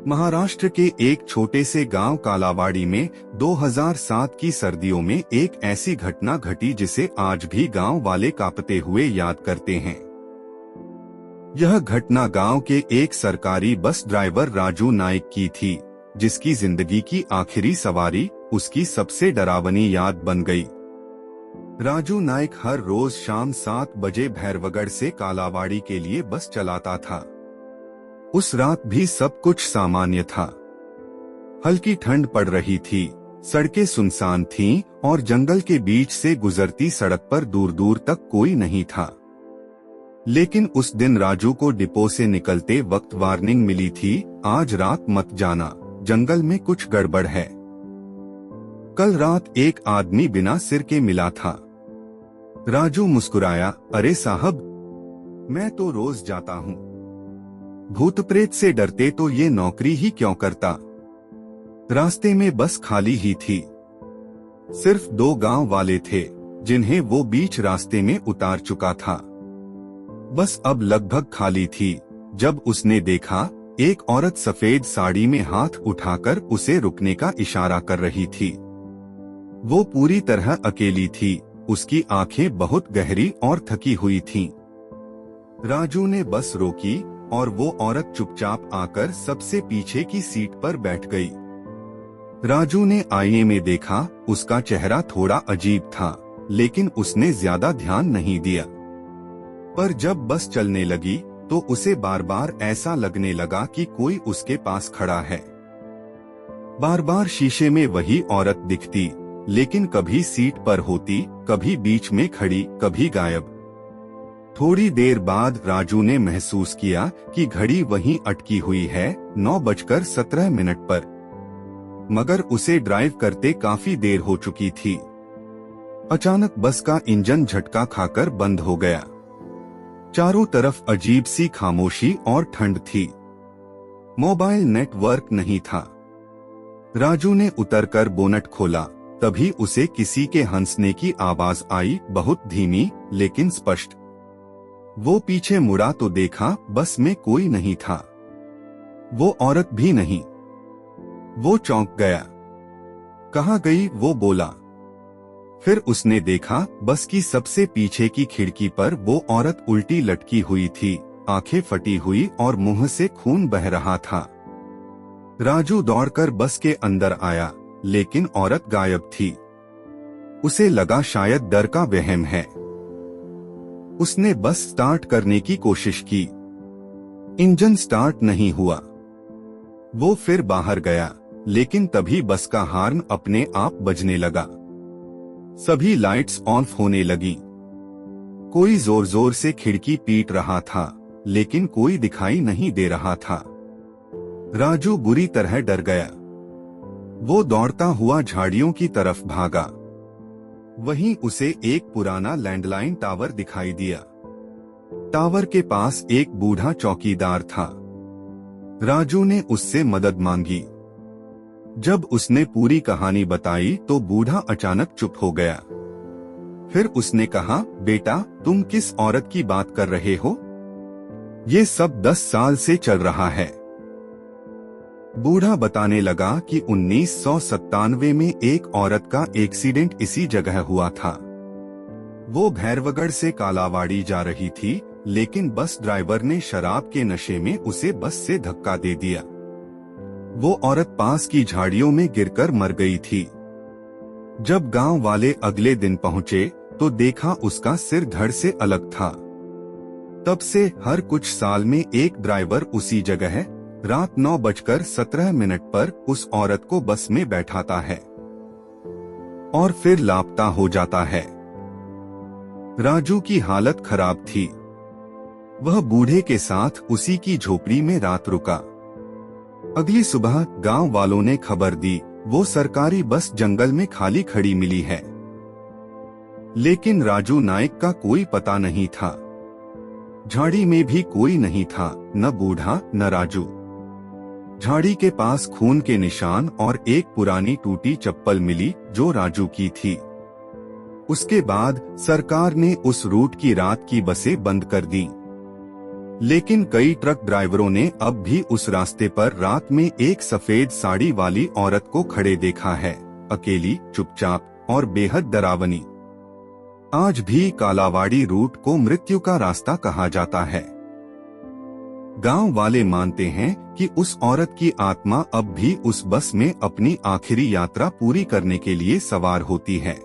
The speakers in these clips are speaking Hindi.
महाराष्ट्र के एक छोटे से गांव कालावाड़ी में 2007 की सर्दियों में एक ऐसी घटना घटी जिसे आज भी गांव वाले कांपते हुए याद करते हैं। यह घटना गांव के एक सरकारी बस ड्राइवर राजू नाइक की थी, जिसकी जिंदगी की आखिरी सवारी उसकी सबसे डरावनी याद बन गई। राजू नाइक हर रोज शाम 7 बजे भैरवगढ़ से कालावाड़ी के लिए बस चलाता था। उस रात भी सब कुछ सामान्य था। हल्की ठंड पड़ रही थी, सड़कें सुनसान थीं और जंगल के बीच से गुजरती सड़क पर दूर दूर तक कोई नहीं था। लेकिन उस दिन राजू को डिपो से निकलते वक्त वार्निंग मिली थी, आज रात मत जाना, जंगल में कुछ गड़बड़ है। कल रात एक आदमी बिना सिर के मिला था। राजू मुस्कुराया, अरे साहब, मैं तो रोज जाता हूँ। भूत प्रेत से डरते तो ये नौकरी ही क्यों करता। रास्ते में बस खाली ही थी। सिर्फ 2 गांव वाले थे जिन्हें वो बीच रास्ते में उतार चुका था। बस अब लगभग खाली थी जब उसने देखा एक औरत सफेद साड़ी में हाथ उठाकर उसे रुकने का इशारा कर रही थी। वो पूरी तरह अकेली थी, उसकी आंखें बहुत गहरी और थकी हुई थीं। राजू ने बस रोकी और वो औरत चुपचाप आकर सबसे पीछे की सीट पर बैठ गई। राजू ने आईने में देखा, उसका चेहरा थोड़ा अजीब था, लेकिन उसने ज्यादा ध्यान नहीं दिया। पर जब बस चलने लगी तो उसे बार बार ऐसा लगने लगा कि कोई उसके पास खड़ा है। बार बार शीशे में वही औरत दिखती, लेकिन कभी सीट पर होती, कभी बीच में खड़ी, कभी गायब। थोड़ी देर बाद राजू ने महसूस किया कि घड़ी वहीं अटकी हुई है, 9:17 पर। मगर उसे ड्राइव करते काफी देर हो चुकी थी। अचानक बस का इंजन झटका खाकर बंद हो गया। चारों तरफ अजीब सी खामोशी और ठंड थी। मोबाइल नेटवर्क नहीं था। राजू ने उतरकर बोनट खोला, तभी उसे किसी के हंसने की आवाज आई, बहुत धीमी लेकिन स्पष्ट। वो पीछे मुड़ा तो देखा बस में कोई नहीं था। वो औरत भी नहीं। वो चौंक गया। कहाँ गई, वो बोला। फिर उसने देखा बस की सबसे पीछे की खिड़की पर वो औरत उल्टी लटकी हुई थी, आंखें फटी हुई और मुंह से खून बह रहा था। राजू दौड़कर बस के अंदर आया, लेकिन औरत गायब थी। उसे लगा शायद डर का वहम है। उसने बस स्टार्ट करने की कोशिश की। इंजन स्टार्ट नहीं हुआ। वो फिर बाहर गया, लेकिन तभी बस का हॉर्न अपने आप बजने लगा। सभी लाइट्स ऑफ होने लगी। कोई जोर जोर से खिड़की पीट रहा था, लेकिन कोई दिखाई नहीं दे रहा था। राजू बुरी तरह डर गया। वो दौड़ता हुआ झाड़ियों की तरफ भागा। वहीं उसे एक पुराना लैंडलाइन टावर दिखाई दिया। टावर के पास एक बूढ़ा चौकीदार था। राजू ने उससे मदद मांगी। जब उसने पूरी कहानी बताई तो बूढ़ा अचानक चुप हो गया। फिर उसने कहा, बेटा, तुम किस औरत की बात कर रहे हो? ये सब 10 साल से चल रहा है। बूढ़ा बताने लगा कि 1997 में एक औरत का एक्सीडेंट इसी जगह हुआ था। वो भैरवगढ़ से कालावाड़ी जा रही थी, लेकिन बस ड्राइवर ने शराब के नशे में उसे बस से धक्का दे दिया। वो औरत पास की झाड़ियों में गिरकर मर गई थी। जब गांव वाले अगले दिन पहुंचे तो देखा उसका सिर धड़ से अलग था। तब से हर कुछ साल में एक ड्राइवर उसी जगह रात 9:17 पर उस औरत को बस में बैठाता है और फिर लापता हो जाता है। राजू की हालत खराब थी। वह बूढ़े के साथ उसी की झोपड़ी में रात रुका। अगली सुबह गांव वालों ने खबर दी, वो सरकारी बस जंगल में खाली खड़ी मिली है। लेकिन राजू नाइक का कोई पता नहीं था। झाड़ी में भी कोई नहीं था, न बूढ़ा न राजू। झाड़ी के पास खून के निशान और एक पुरानी टूटी चप्पल मिली जो राजू की थी। उसके बाद सरकार ने उस रूट की रात की बसें बंद कर दी। लेकिन कई ट्रक ड्राइवरों ने अब भी उस रास्ते पर रात में एक सफेद साड़ी वाली औरत को खड़े देखा है, अकेली, चुपचाप और बेहद डरावनी। आज भी कालावाड़ी रूट को मृत्यु का रास्ता कहा जाता है। गांव वाले मानते हैं कि उस औरत की आत्मा अब भी उस बस में अपनी आखिरी यात्रा पूरी करने के लिए सवार होती है।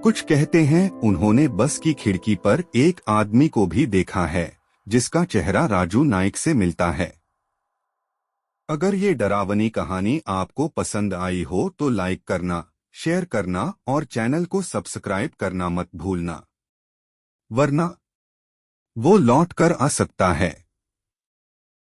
कुछ कहते हैं उन्होंने बस की खिड़की पर एक आदमी को भी देखा है, जिसका चेहरा राजू नाइक से मिलता है। अगर ये डरावनी कहानी आपको पसंद आई हो तो लाइक करना, शेयर करना और चैनल को सब्सक्राइब करना मत भूलना, वरना वो लौट कर आ सकता है।